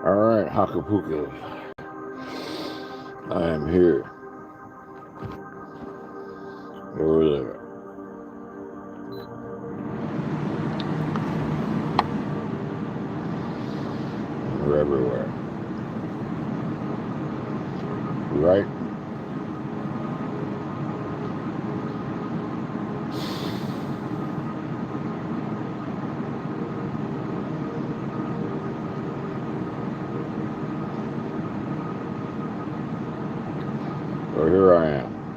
All right, Hakapukas. I am here. Over there. We're everywhere. Right? So here I am.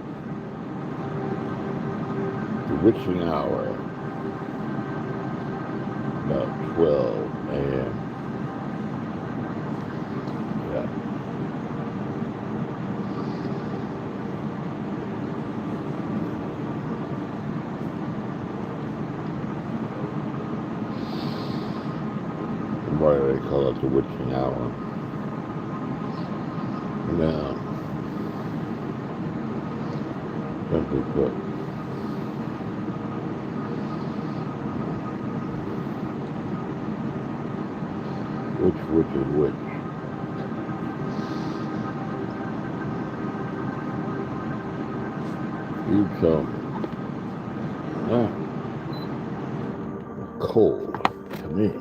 The witching hour. About 12 a.m. Yeah. Why do they call it the witching hour? Now, simply put, which is which? You tell me. That is cold to me.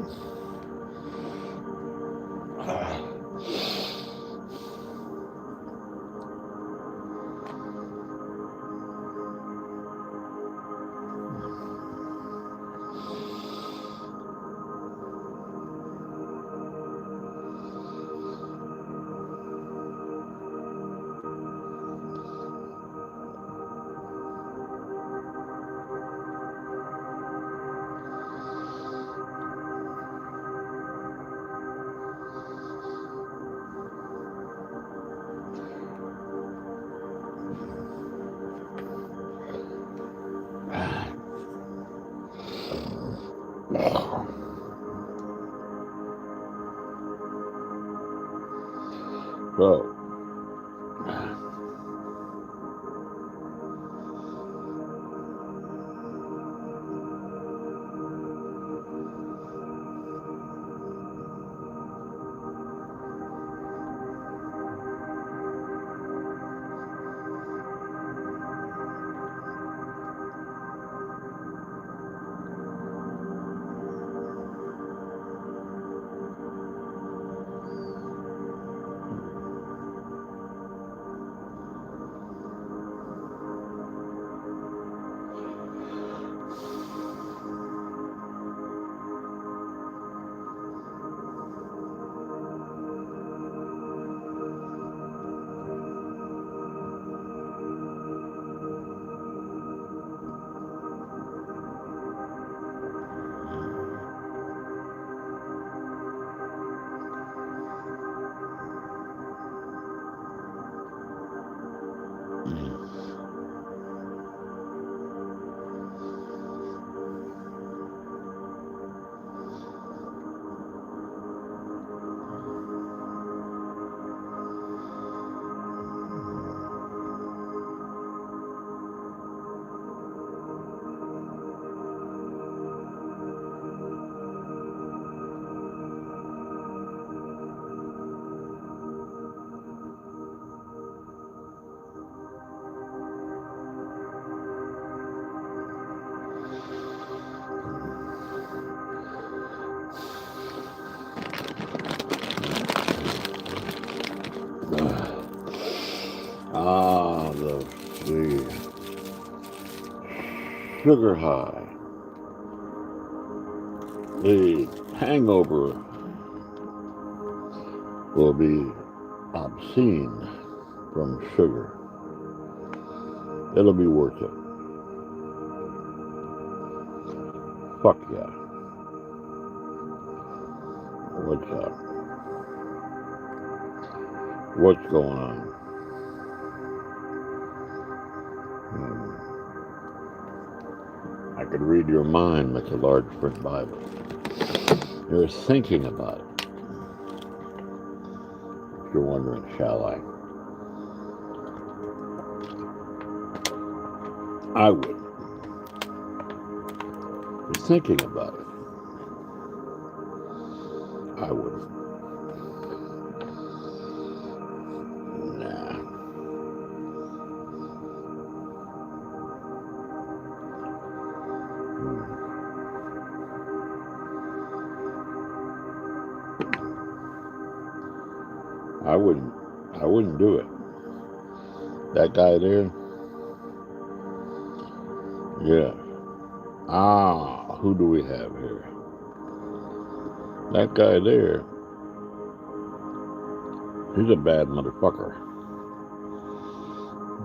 So, the sugar high, the hangover will be obscene from sugar. It'll be worth it. Fuck yeah. What's up? What's going on? I could read your mind like a large print Bible. You're thinking about it. If you're wondering, shall I would. You're thinking about it. I wouldn't. I wouldn't do it. That guy there, yeah. Who do we have here? That guy there, he's a bad motherfucker.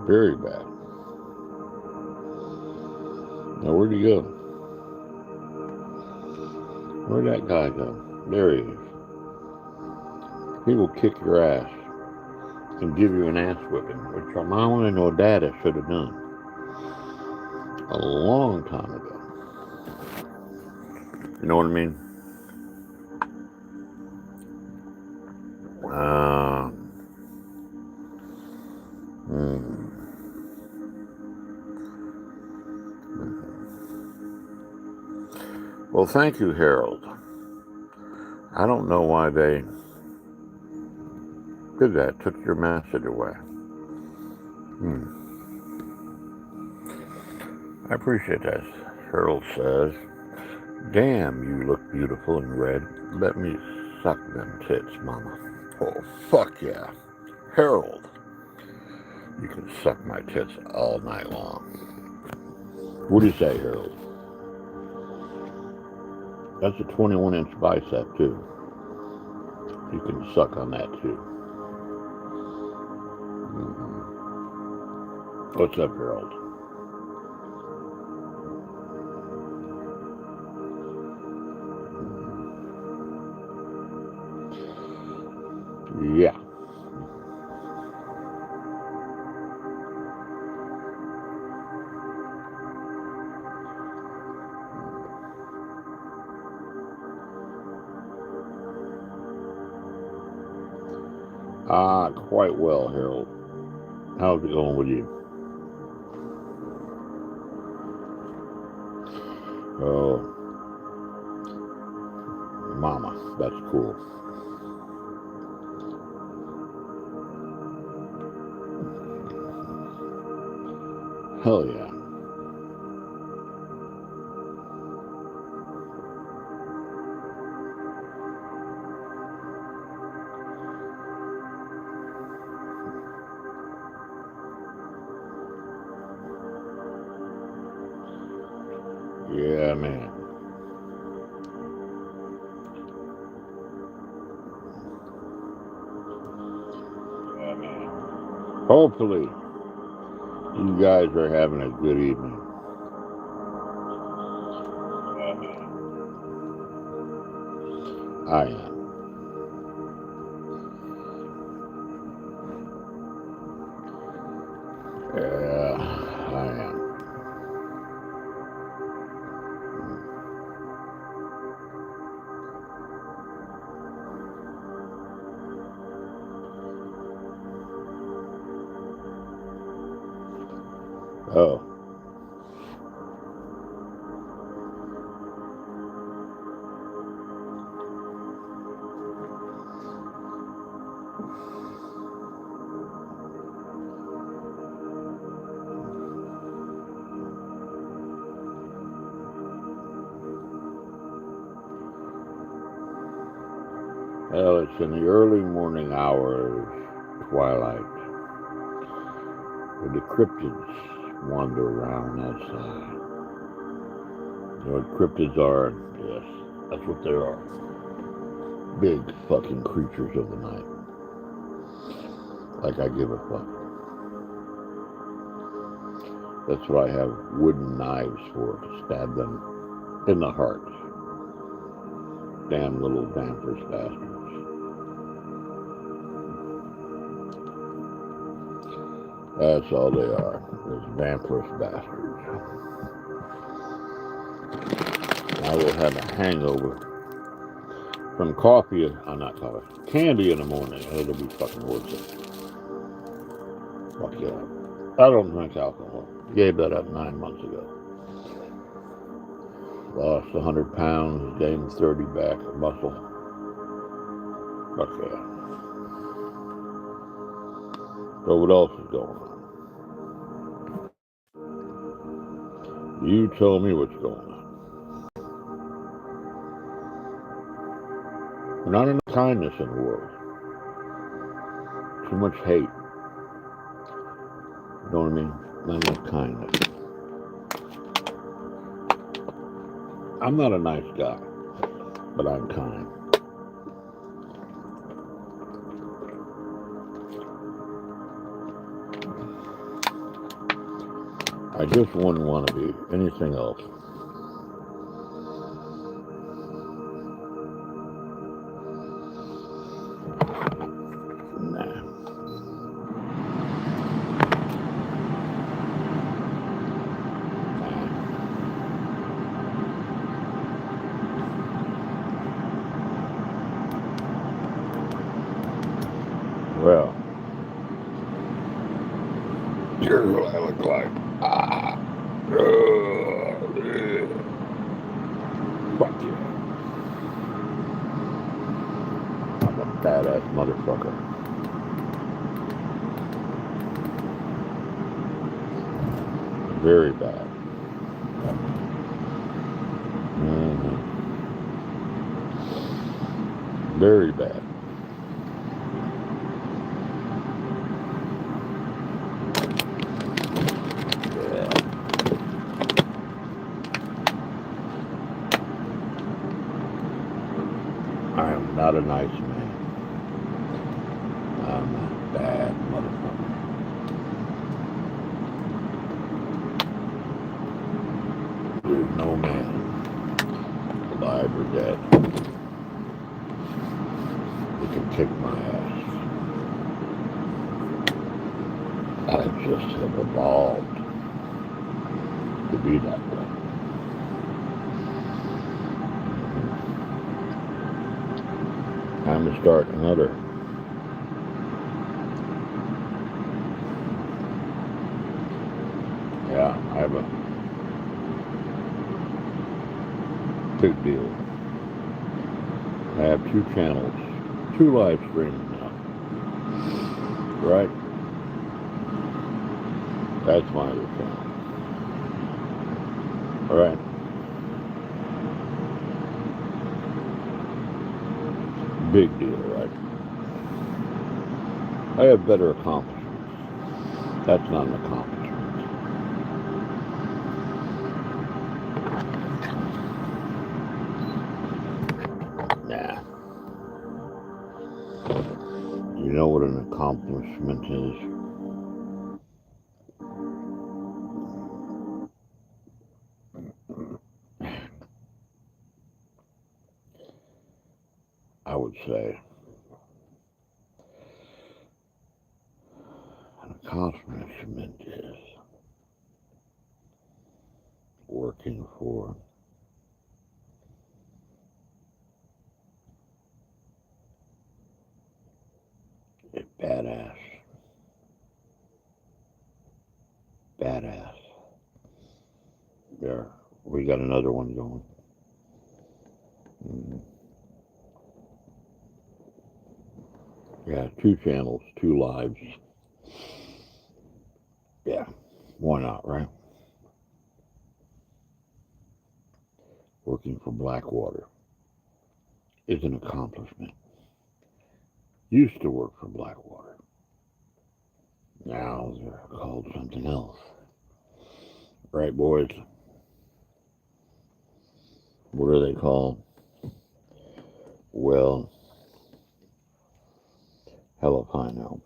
Very bad. Now, where'd he go? Where'd that guy go? There he is. He will kick your ass and give you an ass whipping, which our mama and your daddy should have done a long time ago. You know what I mean? Well, thank you, Harold. I don't know why they did that, took your message away. I appreciate that. Harold says, damn, you look beautiful in red. Let me suck them tits, mama. Oh, fuck yeah. Harold, you can suck my tits all night long. What do you say, Harold? That's a 21-inch bicep, too. You can suck on that, too. What's up, Harold? Yeah. Quite well, Harold. How's it going with you? Oh, mama, that's cool. Hell yeah. Yeah, man. Yeah, man. Hopefully, you guys are having a good evening. Yeah, man. I am. Yeah, I am. Oh. Well, it's in the early morning hours, twilight, where the cryptids wander around outside. You know what cryptids are? Yes, that's what they are. Big fucking creatures of the night. Like I give a fuck. That's what I have wooden knives for, to stab them in the heart. Damn little vampirous bastards. That's all they are. Those vampirous bastards. I will have a hangover from coffee, not coffee, candy in the morning. It'll be fucking worth it. Fuck yeah. I don't drink alcohol. Gave that up 9 months ago. Lost 100 pounds, gained 30 back, muscle. Fuck yeah. So what else is going on? You tell me what's going on. There's not enough kindness in the world. Too much hate. You know what I mean? Not enough kindness. I'm not a nice guy, but I'm kind. I just wouldn't want to be anything else. Nah. Well, here's what I look like. Fuck yeah. I'm a badass motherfucker. Very bad. Very bad. Yeah. I am not a nice man. I'm a bad motherfucker. There's no man, alive or dead, that can kick my ass. I just have evolved to be that way. Time to start another. Yeah, I have a big deal. I have 2 channels, 2 live streams now. Right? That's my other channel. All right. Big deal, right? I have better accomplishments. That's not an accomplishment. Nah. You know what an accomplishment is? I would say an accomplishment is working for a badass. There, we got another one going. Yeah, 2 channels, 2 lives. Yeah, why not, right? Working for Blackwater is an accomplishment. Used to work for Blackwater. Now they're called something else. Right, boys? What are they called? Well, hell if I know.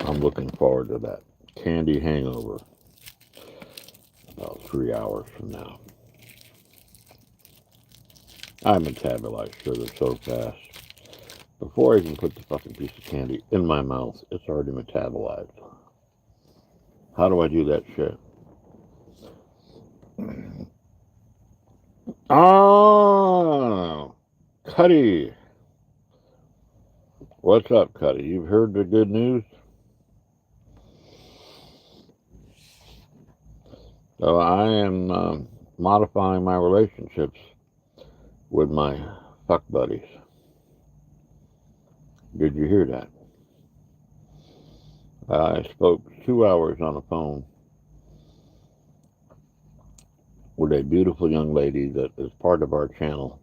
I'm looking forward to that candy hangover about 3 hours from now. I metabolize sugar so fast. Before I even put the fucking piece of candy in my mouth, it's already metabolized. How do I do that shit? Oh, Cuddy. What's up, Cuddy? You've heard the good news? So I am modifying my relationships with my fuck buddies. Did you hear that? I spoke 2 hours on the phone with a beautiful young lady that is part of our channel.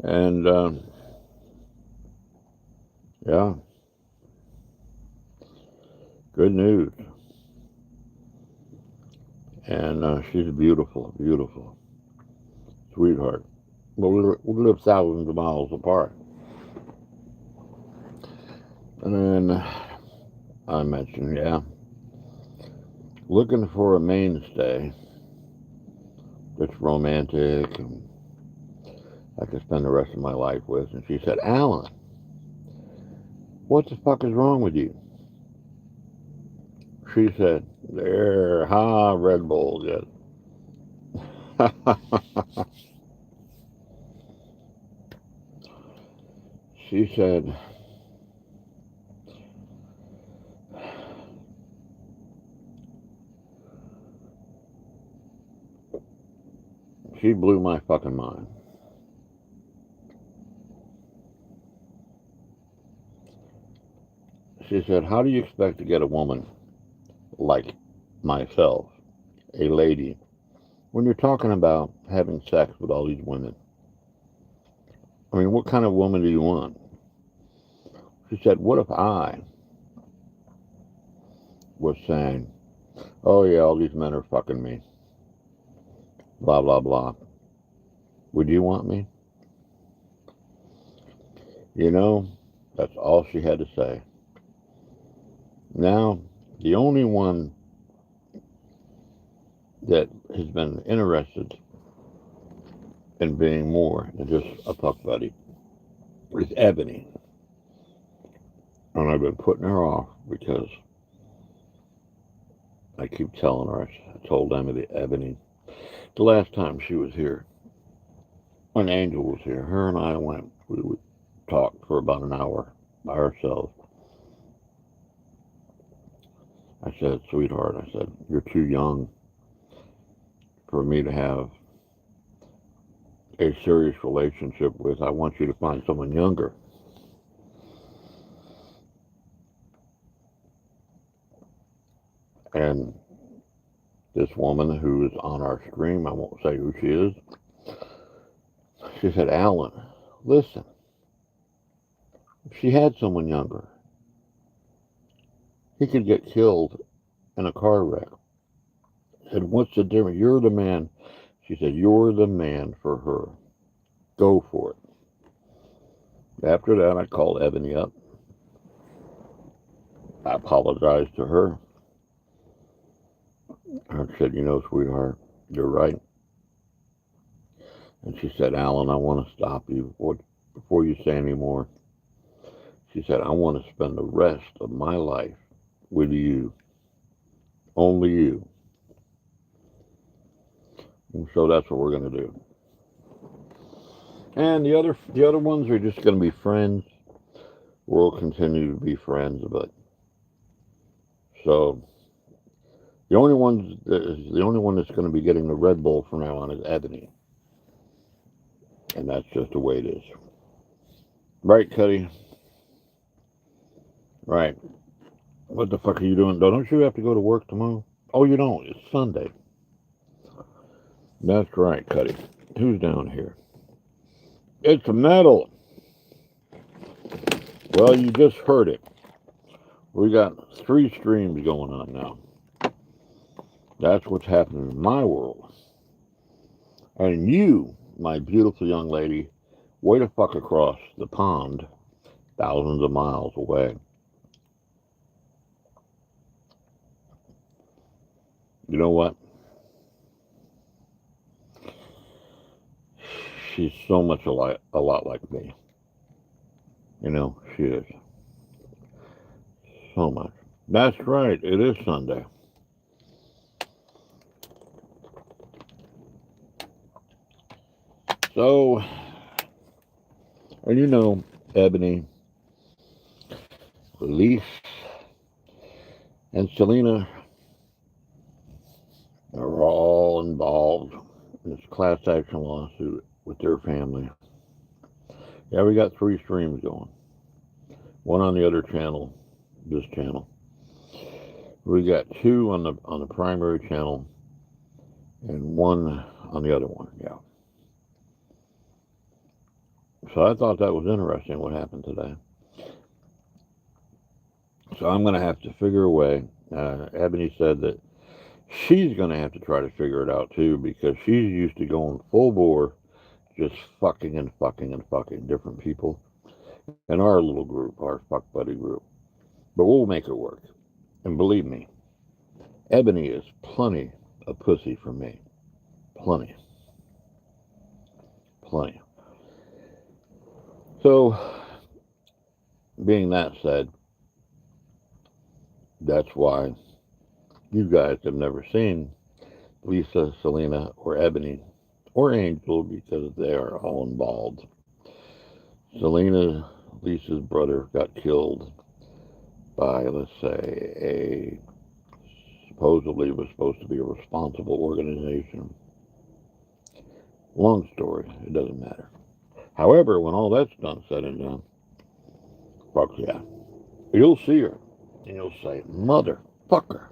And, yeah, good news. And she's beautiful, beautiful, sweetheart. But we live thousands of miles apart. And then I mentioned, yeah, looking for a mainstay that's romantic and I could spend the rest of my life with. And she said, Alan, what the fuck is wrong with you? She said, there, Red Bull, yes. She said, she blew my fucking mind. She said, how do you expect to get a woman like myself, a lady, when you're talking about having sex with all these women? I mean, what kind of woman do you want? She said, what if I was saying, oh yeah, all these men are fucking me, blah, blah, blah. Would you want me? You know, that's all she had to say. Now, the only one that has been interested in being more than just a fuck buddy is Ebony. And I've been putting her off because I keep telling her, I told Ebony, the last time she was here, when Angel was here, her and I we talked for about an hour by ourselves. I said, sweetheart, I said, you're too young for me to have a serious relationship with. I want you to find someone younger. And this woman who is on our stream, I won't say who she is, she said, Alan, listen, if she had someone younger, he could get killed in a car wreck. I said, what's the difference? You're the man. She said, you're the man for her. Go for it. After that, I called Ebony up. I apologized to her. I said, you know, sweetheart, you're right. And she said, Alan, I want to stop you before you say any more. She said, I want to spend the rest of my life with you. Only you. And so that's what we're going to do. And the other ones are just going to be friends. We'll continue to be friends, but so the only one that's going to be getting the Red Bull from now on is Ebony. And that's just the way it is. Right, Cuddy? Right. What the fuck are you doing? Don't you have to go to work tomorrow? Oh, you don't. It's Sunday. That's right, Cuddy. Who's down here? It's metal. Well, you just heard it. We got 3 streams going on now. That's what's happening in my world. And you, my beautiful young lady, way the fuck across the pond, thousands of miles away. You know what? She's so much a lot like me. You know, she is. So much. That's right, it is Sunday. So, and you know, Ebony, Elise, and Selena are all involved in this class action lawsuit with their family. Yeah, we got 3 streams going. One on the other channel, this channel. We got 2 on the primary channel, and 1 on the other one. Yeah. So I thought that was interesting what happened today. So I'm going to have to figure a way. Ebony said that she's going to have to try to figure it out too, because she's used to going full bore, just fucking and fucking and fucking different people in our little group, our fuck buddy group. But we'll make it work. And believe me, Ebony is plenty of pussy for me. Plenty. Plenty. So, being that said, that's why you guys have never seen Lisa, Selena, or Ebony, or Angel, because they are all involved. Selena, Lisa's brother, got killed by, let's say, supposedly was supposed to be a responsible organization. Long story, it doesn't matter. However, when all that's done, said and done, fuck yeah, you'll see her, and you'll say, motherfucker,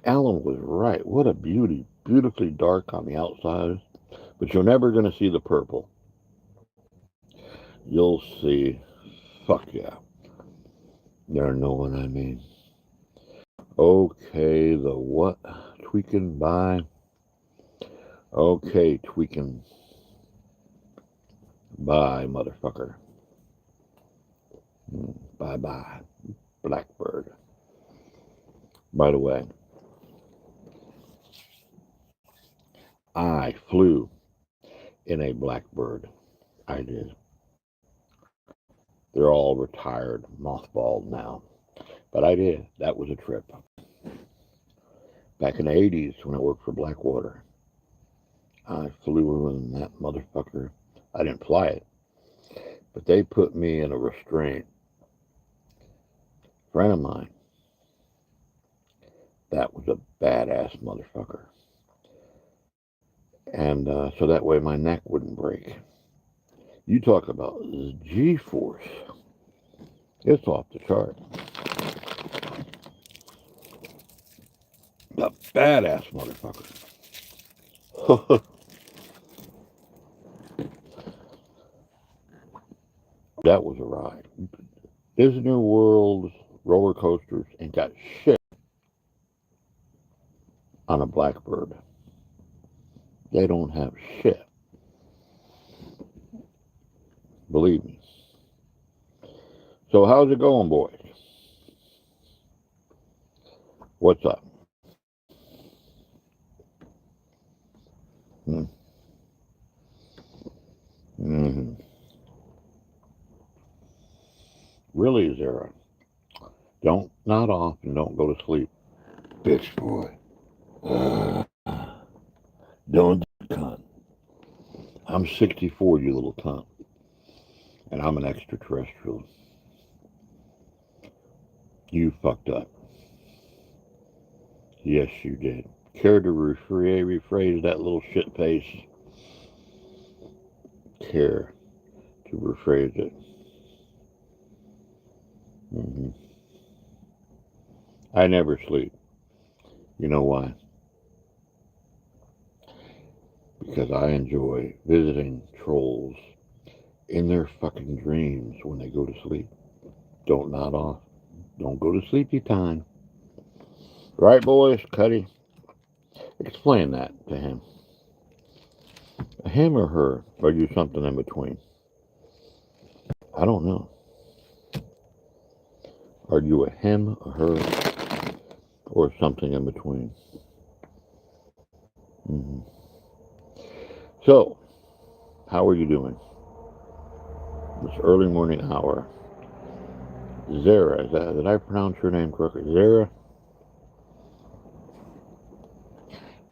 Alan was right. What a beauty. Beautifully dark on the outside, but you're never going to see the purple. You'll see, fuck yeah. You know what I mean. Okay, the what? Tweaking by. Okay, tweaking. Bye, motherfucker. Bye-bye, Blackbird. By the way, I flew in a Blackbird. I did. They're all retired, mothballed now. But I did. That was a trip. Back in the 80s when I worked for Blackwater, I flew in that motherfucker. I didn't fly it, but they put me in a restraint. A friend of mine, that was a badass motherfucker. And so that way my neck wouldn't break. You talk about G-force. It's off the chart. A badass motherfucker. That was a ride. Disney World roller coasters ain't got shit on a Blackbird. They don't have shit. Believe me. So how's it going, boys? What's up? Mm-hmm. Really, Zara? Don't nod off and don't go to sleep. Bitch boy. Don't cunt. I'm 64, you little cunt. And I'm an extraterrestrial. You fucked up. Yes, you did. Care to rephrase that little shit face? Care to rephrase it? Mm-hmm. I never sleep. You know why? Because I enjoy visiting trolls in their fucking dreams when they go to sleep. Don't nod off. Don't go to sleepy time. Right, boys? Cuddy? Explain that to him. Him or her? Or you something in between? I don't know. Are you a him, a her, or something in between? Mm-hmm. So, how are you doing? This early morning hour. Zara, did I pronounce your name correctly? Zara?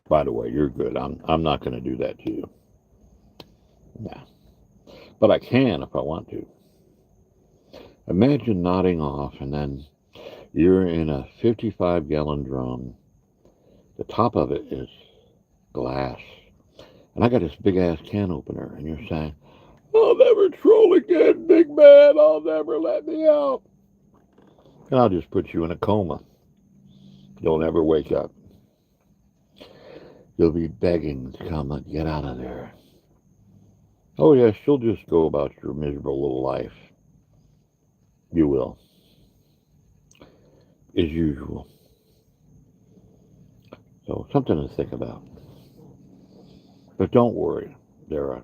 By the way, you're good. I'm not going to do that to you. Yeah. But I can if I want to. Imagine nodding off and then you're in a 55-gallon drum. The top of it is glass. And I got this big-ass can opener. And you're saying, I'll never troll again, big man. I'll never let me out. And I'll just put you in a coma. You'll never wake up. You'll be begging to come and get out of there. Oh, yes, you'll just go about your miserable little life. You will, as usual. So, something to think about. But don't worry, Dara.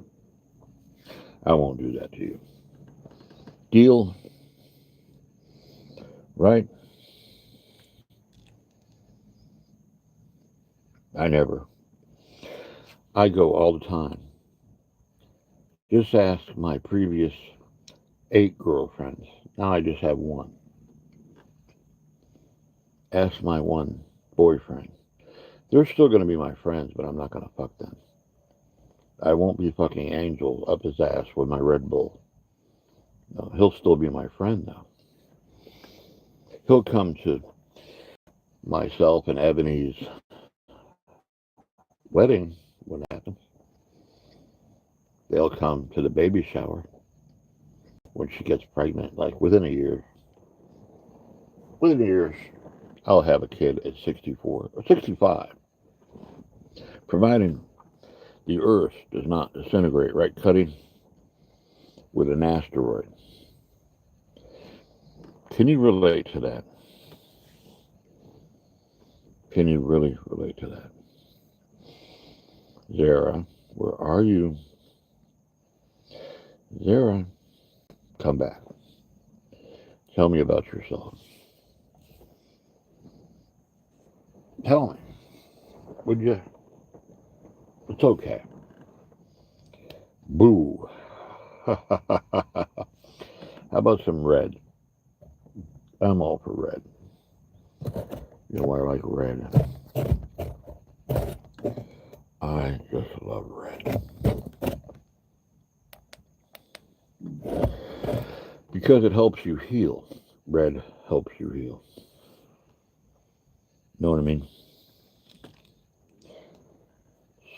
I won't do that to you. Deal, right? I never. I go all the time. Just ask my previous 8 girlfriends. Now I just have one. Ask my one boyfriend. They're still going to be my friends, but I'm not going to fuck them. I won't be fucking Angel up his ass with my Red Bull. No, he'll still be my friend, though. He'll come to myself and Ebony's wedding when it happens. They'll come to the baby shower when she gets pregnant, like within a year. Within a year, I'll have a kid at 64 or 65, providing the Earth does not disintegrate, right, Cuddy? With an asteroid. Can you relate to that? Can you really relate to that? Zara, where are you? Zara, come back. Tell me about yourself. Tell me. Would you? It's okay. Boo. How about some red? I'm all for red. You know why I like red? I just love red. Because it helps you heal. Red helps you heal. Know what I mean?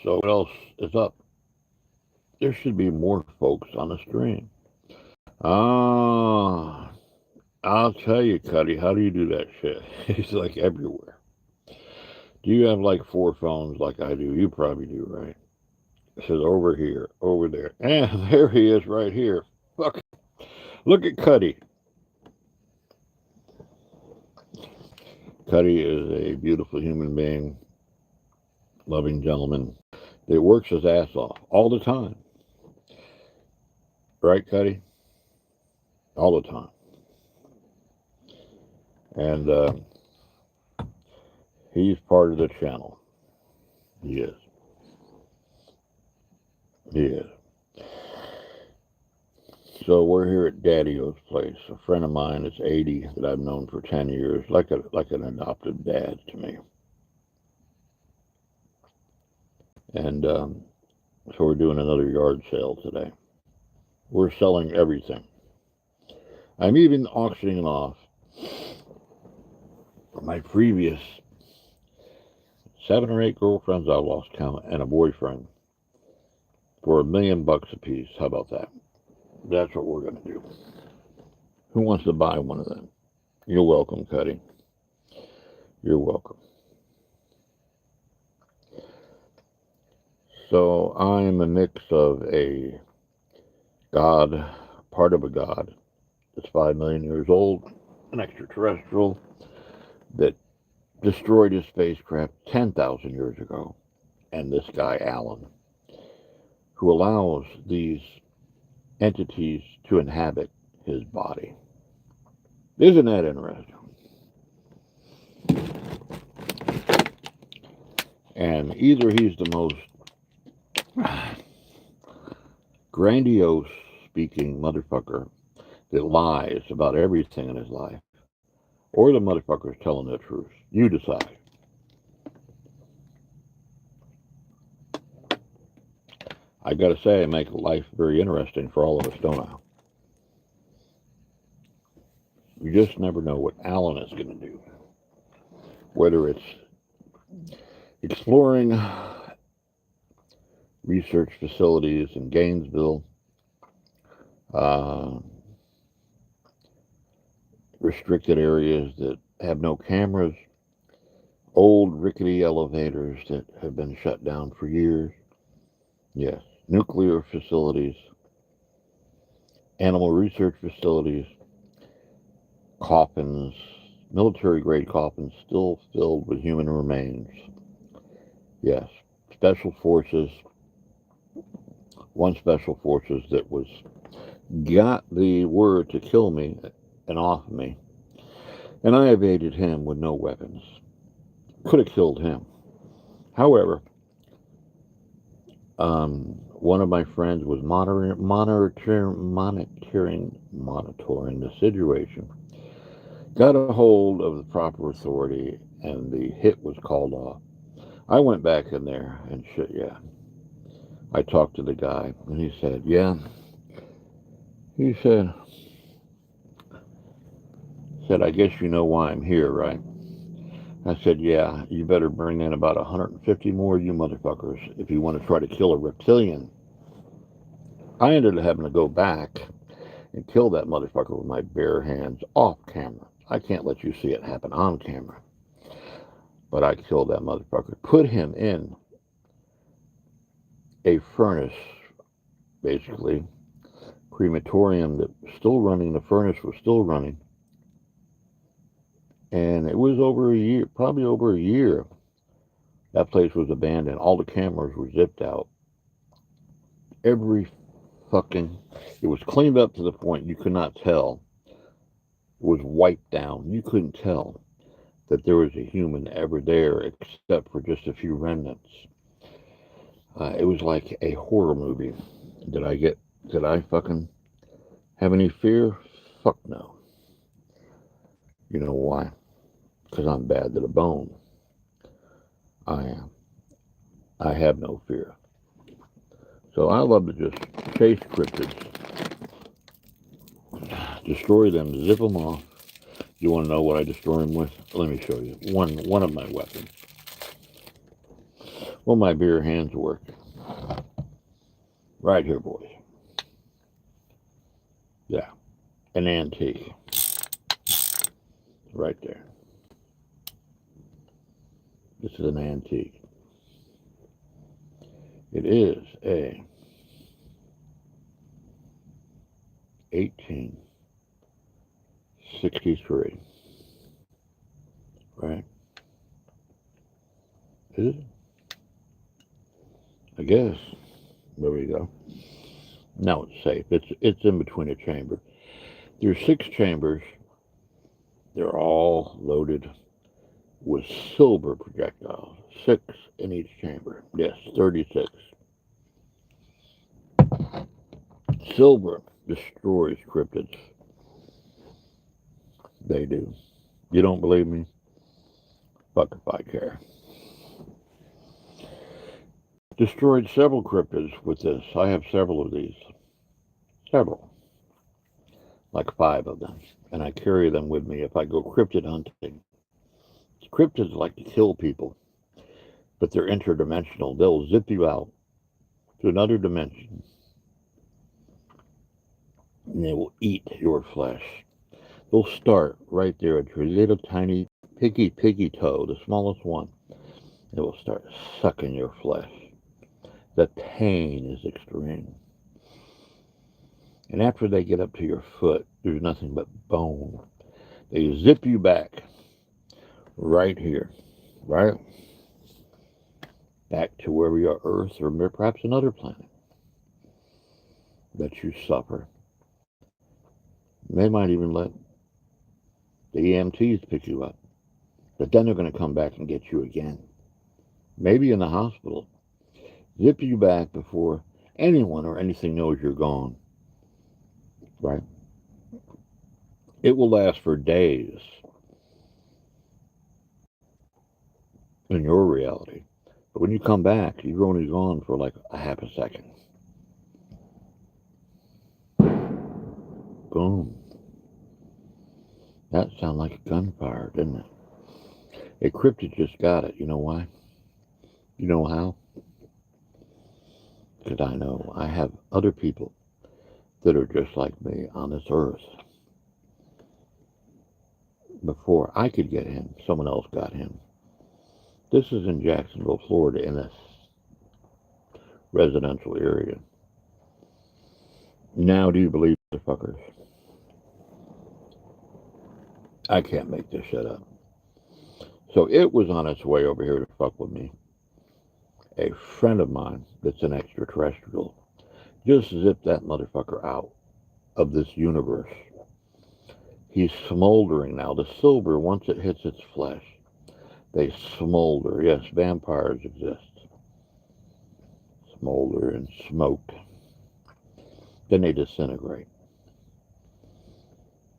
So what else is up? There should be more folks on the stream. Ah, I'll tell you, Cuddy, how do you do that shit? It's like everywhere. Do you have like 4 phones like I do? You probably do, right? It says over here, over there. And there he is right here. Fuck. Look at Cuddy. Cuddy is a beautiful human being, loving gentleman that works his ass off all the time. Right, Cuddy? All the time. And he's part of the channel. He is. He is. So we're here at Daddy-O's place. A friend of mine is 80 that I've known for 10 years, like an adopted dad to me. And so we're doing another yard sale today. We're selling everything. I'm even auctioning off my previous 7 or 8 girlfriends I lost count and a boyfriend for $1 million a piece. How about that? That's what we're going to do. Who wants to buy one of them? You're welcome, Cuddy. You're welcome. So I'm a mix of a god, part of a god that's 5 million years old, an extraterrestrial that destroyed his spacecraft 10,000 years ago, and this guy, Alan, who allows these entities to inhabit his body. Isn't that interesting? And either he's the most grandiose speaking motherfucker that lies about everything in his life, or the motherfucker's telling the truth. You decide. I gotta say, I make life very interesting for all of us, don't I? You just never know what Alan is going to do. Whether it's exploring research facilities in Gainesville, restricted areas that have no cameras, old rickety elevators that have been shut down for years. Yes, nuclear facilities, animal research facilities, coffins, military-grade coffins still filled with human remains. Yes, special forces, one special forces that got the word to kill me and off me, and I evaded him with no weapons. Could have killed him. However, one of my friends was monitoring the situation, got a hold of the proper authority, and the hit was called off. I went back in there and shit, yeah. I talked to the guy, and he said, yeah. He said, I guess you know why I'm here, right? I said, yeah, you better bring in about 150 more of you motherfuckers if you want to try to kill a reptilian. I ended up having to go back and kill that motherfucker with my bare hands off camera. I can't let you see it happen on camera. But I killed that motherfucker, put him in a furnace, basically, crematorium that was still running. The furnace was still running. And it was over a year, probably over a year, that place was abandoned. All the cameras were zipped out. It was cleaned up to the point you could not tell. It was wiped down. You couldn't tell that there was a human ever there except for just a few remnants. It was like a horror movie. Did I fucking have any fear? Fuck no. You know why? Because I'm bad to the bone. I am. I have no fear. So I love to just chase cryptids, destroy them, zip them off. You want to know what I destroy them with? Let me show you. One of my weapons. Well, my bare hands work. Right here, boys. Yeah. An antique. Right there. This is an antique. It is a 1863. Right? Is it? I guess. There we go. Now it's safe. It's in between a chamber. There's 6 chambers. They're all loaded with silver projectiles. 6 in each chamber. Yes, 36. Silver destroys cryptids. They do. You don't believe me? Fuck if I care. Destroyed several cryptids with this. I have several of these. Several. Like 5 of them. And I carry them with me if I go cryptid hunting. Cryptids like to kill people, but they're interdimensional. They'll zip you out to another dimension, and they will eat your flesh. They'll start right there at your little tiny piggy toe, the smallest one. It will start sucking your flesh. The pain is extreme. And after they get up to your foot, there's nothing but bone. They zip you back right here, right? Back to where we are, Earth, or perhaps another planet that you suffer. They might even let the EMTs pick you up. But then they're going to come back and get you again. Maybe in the hospital. Zip you back before anyone or anything knows you're gone. Right? It will last for days in your reality. But when you come back, you're only gone for like a half a second. Boom. That sounded like a gunfire, didn't it? A cryptid just got it. You know why? You know how? Because I know I have other people that are just like me on this earth. Before I could get him, someone else got him. This is in Jacksonville, Florida, in a residential area. Now do you believe the fuckers? I can't make this shit up. So it was on its way over here to fuck with me. A friend of mine that's an extraterrestrial just zipped that motherfucker out of this universe. He's smoldering now. The silver, once it hits its flesh, they smolder. Yes, vampires exist. Smolder and smoke. Then they disintegrate.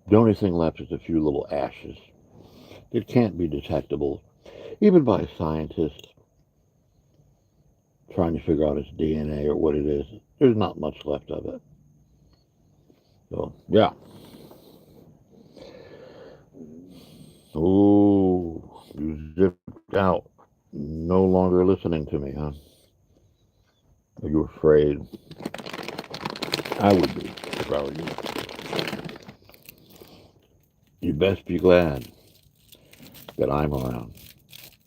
The only thing left is a few little ashes that can't be detectable, even by scientists trying to figure out its DNA or what it is. There's not much left of it. So, yeah. Oh, you zipped out. No longer listening to me, huh? Are you afraid? I would be if I were you. You best be glad that I'm around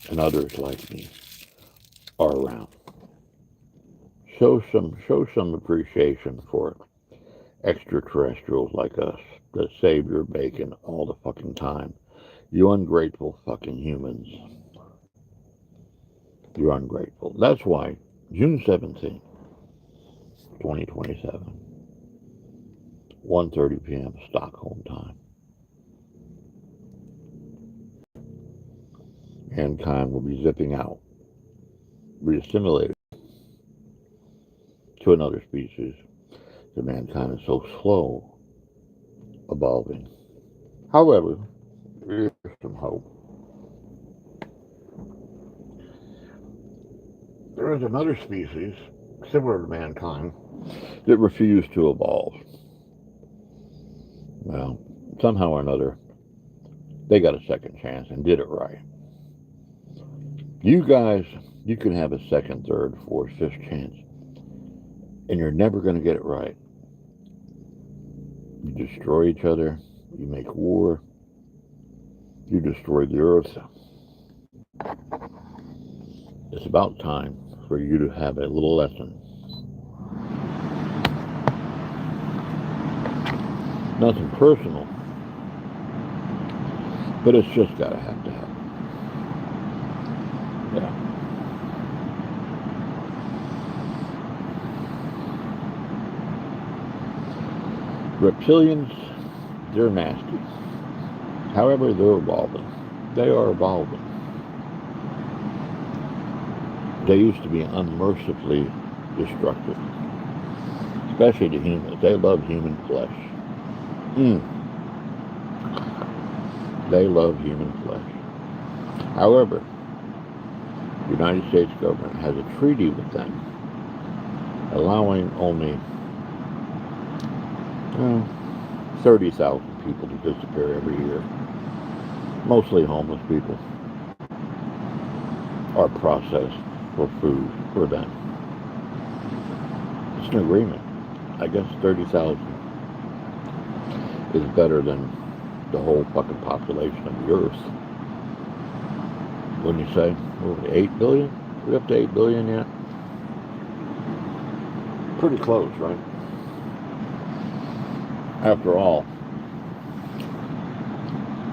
and others like me are around. Show some appreciation for extraterrestrials like us that save your bacon all the fucking time. You ungrateful fucking humans. You're ungrateful. That's why June 17th, 2027, 1:30 p.m. Stockholm time. Mankind will be zipping out, be assimilated to another species. The mankind is so slow evolving. However, there's some hope. There is another species, similar to mankind, that refused to evolve. Well, somehow or another, they got a second chance and did it right. You guys, you can have a second, third, fourth, fifth chance, and you're never going to get it right. You destroy each other, you make war, you destroy the earth. It's about time for you to have a little lesson. Nothing personal, but it's just got to happen. Yeah. Reptilians, they're nasty. However, they're evolving. They are evolving. They used to be unmercifully destructive, especially to humans. They love human flesh. They love human flesh. However, the United States government has a treaty with them, allowing only 30,000 people to disappear every year. Mostly homeless people are processed for food for them. It's an agreement. I guess 30,000 is better than the whole fucking population of the earth. Wouldn't you say? What, 8 billion? Are we up to 8 billion yet? Pretty close, right? After all,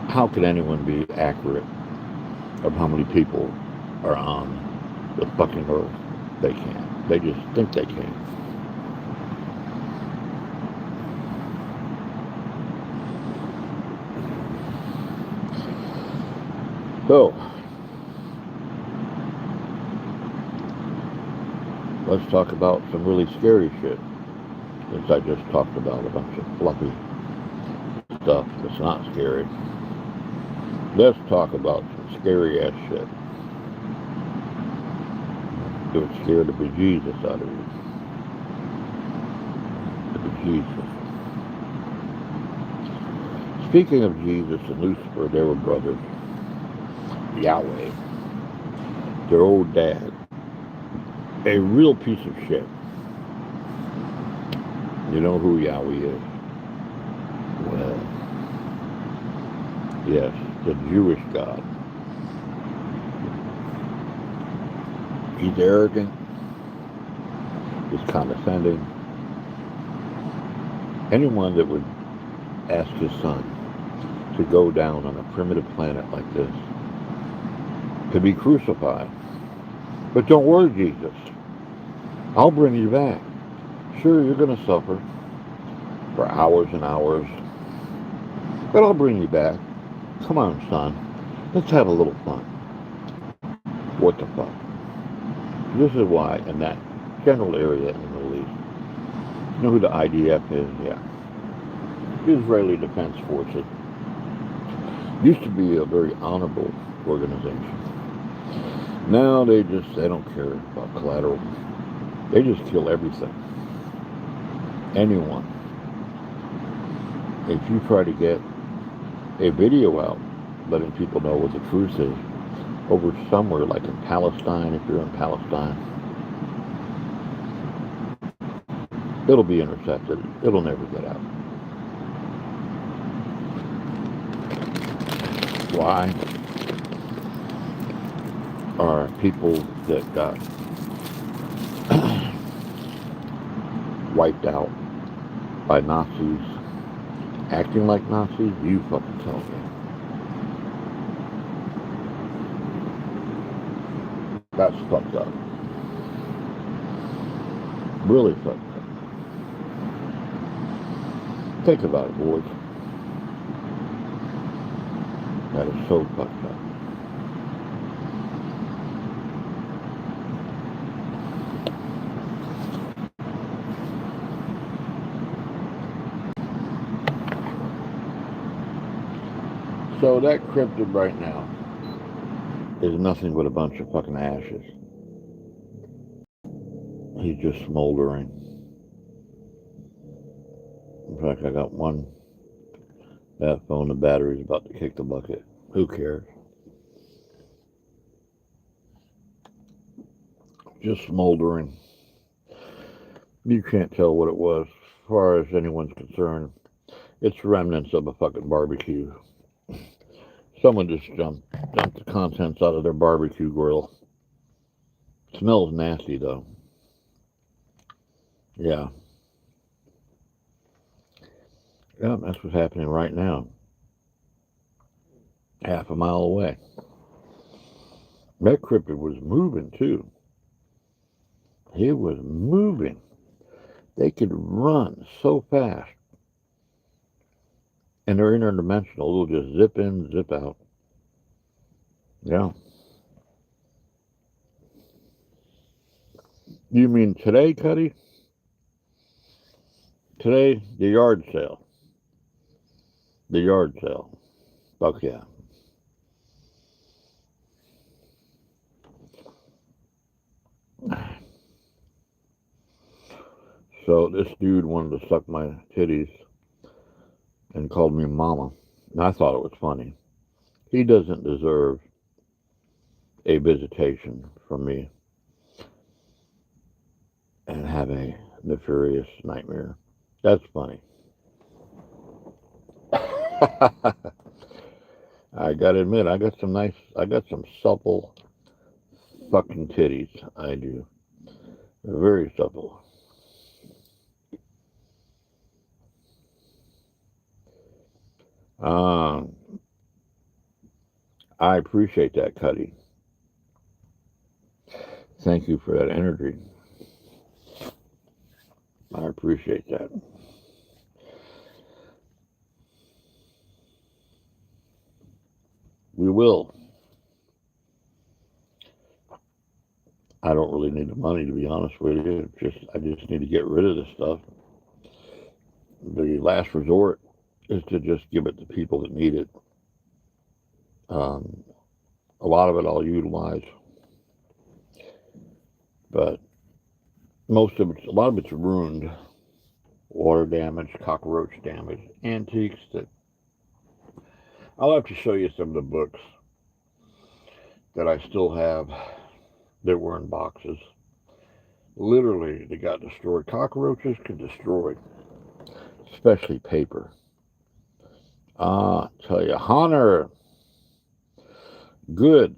how can anyone be accurate of how many people are on the fucking earth? They can't. They just think they can. So, let's talk about some really scary shit, since I just talked about a bunch of fluffy stuff that's not scary. Let's talk about some scary ass shit that would scare the bejesus out of you. The bejesus. Speaking of Jesus and Lucifer, they were brothers. Yahweh, their old dad, a real piece of shit. You know who Yahweh is? Well, yes, the Jewish God. He's arrogant, he's condescending, Anyone that would ask his son to go down on a primitive planet like this to be crucified. But don't worry, Jesus. I'll bring you back. Sure, you're going to suffer for hours and hours, but I'll bring you back. Come on, son. Let's have a little fun. What the fuck? This is why, in that general area in the Middle East, you know who the IDF is? Yeah. Israeli Defense Forces. Used to be a very honorable organization. Now they don't care about collateral. They just kill everything. Anyone. If you try to get a video out letting people know what the truth is over somewhere like in Palestine, if you're in Palestine, it'll be intercepted. It'll never get out. Why are people that got wiped out by Nazis acting like Nazis? You fucking tell me. That's fucked up. Really fucked up. Think about it, boys. That is so fucked up. So that cryptid right now is nothing but a bunch of fucking ashes. He's just smoldering. In fact, I got one. That phone, the battery's about to kick the bucket. Who cares? Just smoldering. You can't tell what it was. As far as anyone's concerned, it's remnants of a fucking barbecue. Someone just dumped the contents out of their barbecue grill. Smells nasty, though. Yeah. Yeah, that's what's happening right now. Half a mile away. That cryptid was moving, too. It was moving. They could run so fast. And they're interdimensional. They'll just zip in, zip out. Yeah. You mean today, Cuddy? Today, the yard sale. The yard sale. Fuck yeah. So this dude wanted to suck my titties and called me mama. And I thought it was funny. He doesn't deserve a visitation from me and have a nefarious nightmare. That's funny. I gotta admit, I got some supple fucking titties. I do. They're very supple. I appreciate that, Cuddy. Thank you for that energy. I appreciate that. We will. I don't really need the money, to be honest with you. I just need to get rid of this stuff. The last resort is to just give it to people that need it. A lot of it I'll utilize, but a lot of it's ruined. Water damage, cockroach damage, antiques that I'll have to show you some of the books that I still have that were in boxes. Literally, they got destroyed. Cockroaches can destroy, especially paper. Tell you, Hunter. Good.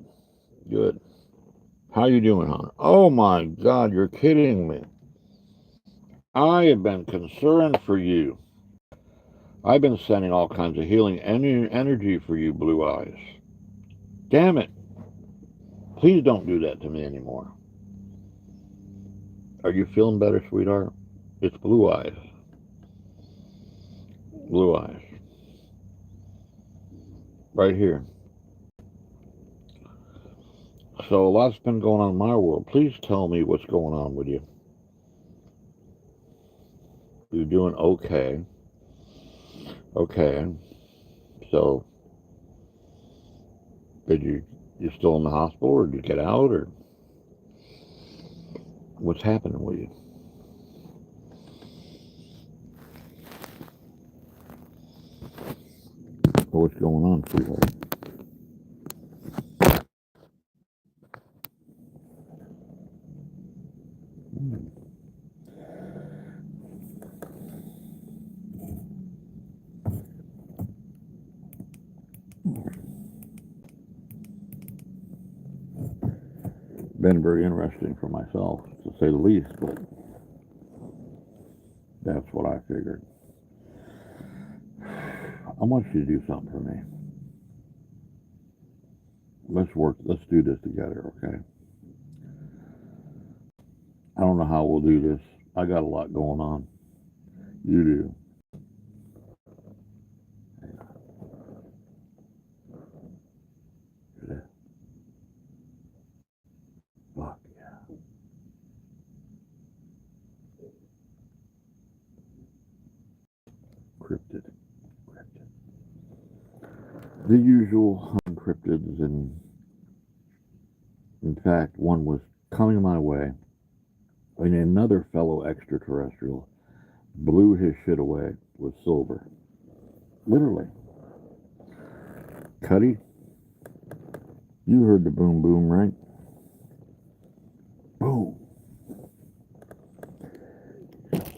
How you doing, Hunter? Oh my God, you're kidding me. I have been concerned for you. I've been sending all kinds of healing energy for you, Blue Eyes. Damn it. Please don't do that to me anymore. Are you feeling better, sweetheart? It's Blue Eyes. Blue Eyes. Right here. So a lot's been going on in my world. Please tell me what's going on with you. You're doing okay. Okay. So, you still in the hospital, or did you get out, or what's happening with you? What's going on, sweetheart? Been very interesting for myself, to say the least, but that's what I figured. I want you to do something for me. Let's do this together, okay? I don't know how we'll do this. I got a lot going on. You do. Fuck yeah. Cryptid. The usual cryptids, and in fact, one was coming my way, and another fellow extraterrestrial blew his shit away with silver. Literally. Cuddy, you heard the boom boom, right? Boom.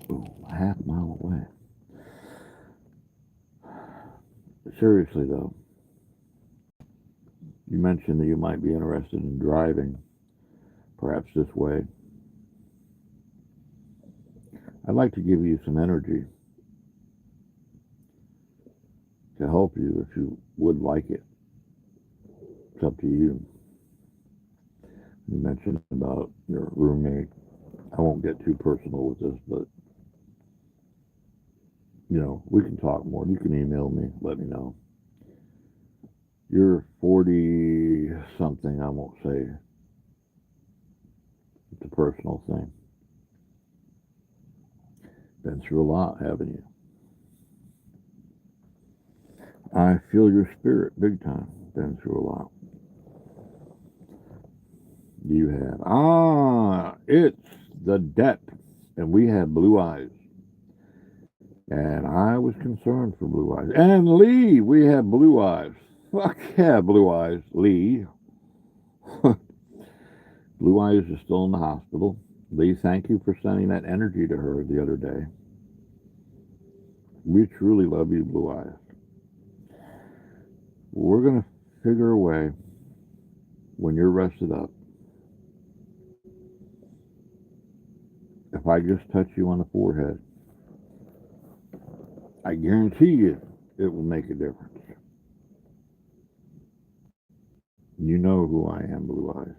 Boom. A half mile away. Seriously, though, you mentioned that you might be interested in driving, perhaps this way. I'd like to give you some energy to help you if you would like it. It's up to you. You mentioned about your roommate. I won't get too personal with this, but we can talk more. You can email me, let me know. You're 40 something, I won't say. It's a personal thing. Been through a lot, haven't you? I feel your spirit big time. Been through a lot. You have. It's the depth. And we have Blue Eyes. And I was concerned for Blue Eyes. And Lee, we have Blue Eyes. Fuck yeah, Blue Eyes. Lee. Blue Eyes is still in the hospital. Lee, thank you for sending that energy to her the other day. We truly love you, Blue Eyes. We're going to figure a way, when you're rested up, if I just touch you on the forehead, I guarantee you it will make a difference. You know who I am, Blue Eyes.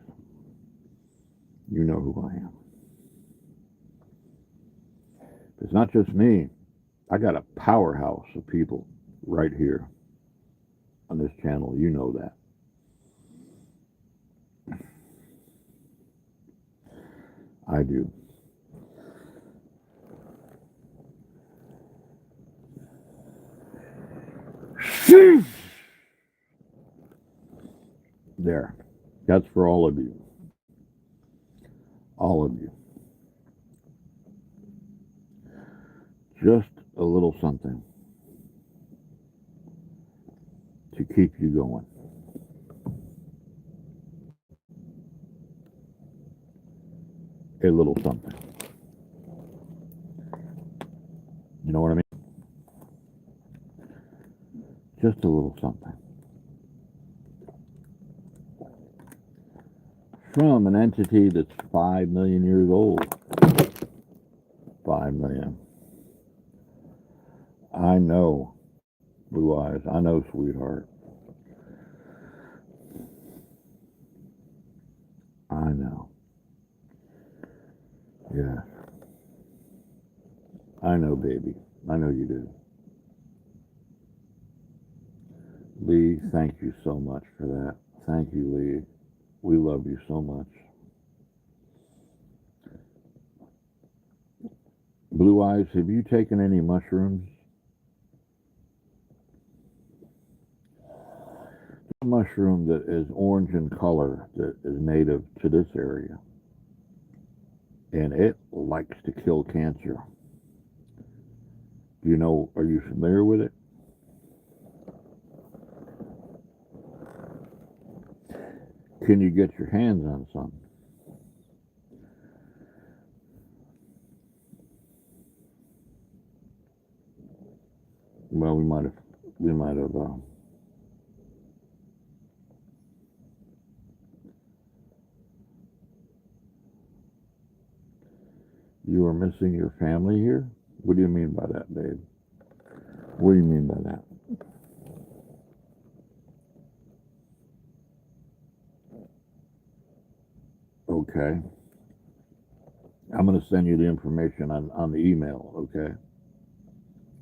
You know who I am. It's not just me. I got a powerhouse of people right here on this channel. You know that. I do. There. That's for all of you. All of you. Just a little something to keep you going. A little something. You know what I mean? Just a little something. From an entity that's 5 million years old. 5 million. I know Blue eyes. I know, sweetheart. I know. Yeah. I know, baby. I know you do. Lee, thank you so much for that. Thank you, Lee. We love you so much. Blue eyes, have you taken any mushrooms? A mushroom that is orange in color that is native to this area. And it likes to kill cancer. Do you know, are you familiar with it? Can you get your hands on some? Well, we might have, you are missing your family here? What do you mean by that, babe? What do you mean by that? Okay. I'm going to send you the information on the email, okay?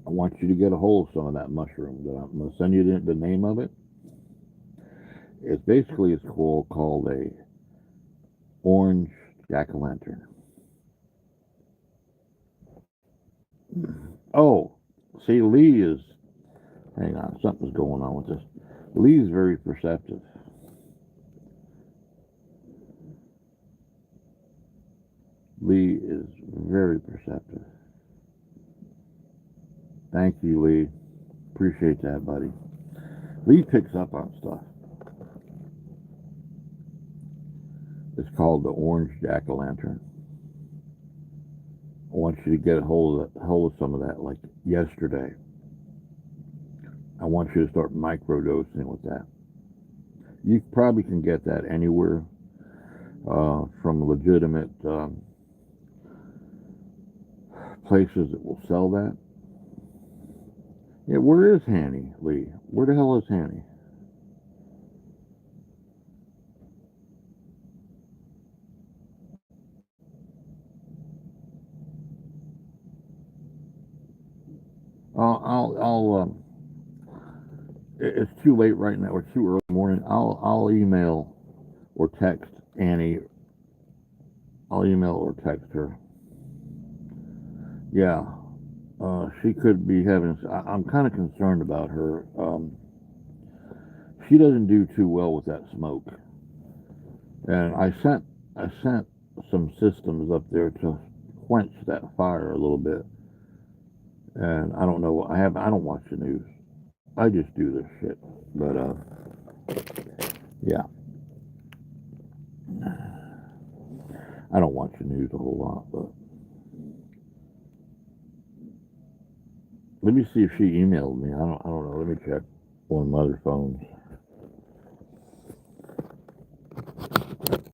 I want you to get a hold of some of that mushroom. That I'm going to send you the name of it. It's basically it's called a orange jack-o'-lantern. Oh, see, Lee is. Hang on, something's going on with this. Lee is very perceptive. Lee is very perceptive. Thank you, Lee. Appreciate that, buddy. Lee picks up on stuff. It's called the orange jack-o'-lantern. I want you to get a hold of some of that, like yesterday. I want you to start microdosing with that. You probably can get that anywhere from legitimate places that will sell that. Yeah, where is Hanny, Lee? Where the hell is Hanny? I'll it's too late right now. It's too early in the morning. I'll email or text Annie. I'll email or text her. Yeah, she could be having. I'm kind of concerned about her. She doesn't do too well with that smoke, and I sent some systems up there to quench that fire a little bit. And I don't know. I don't watch the news. I just do this shit. But yeah, I don't watch the news a whole lot. But let me see if she emailed me. I don't know. Let me check on my other phones.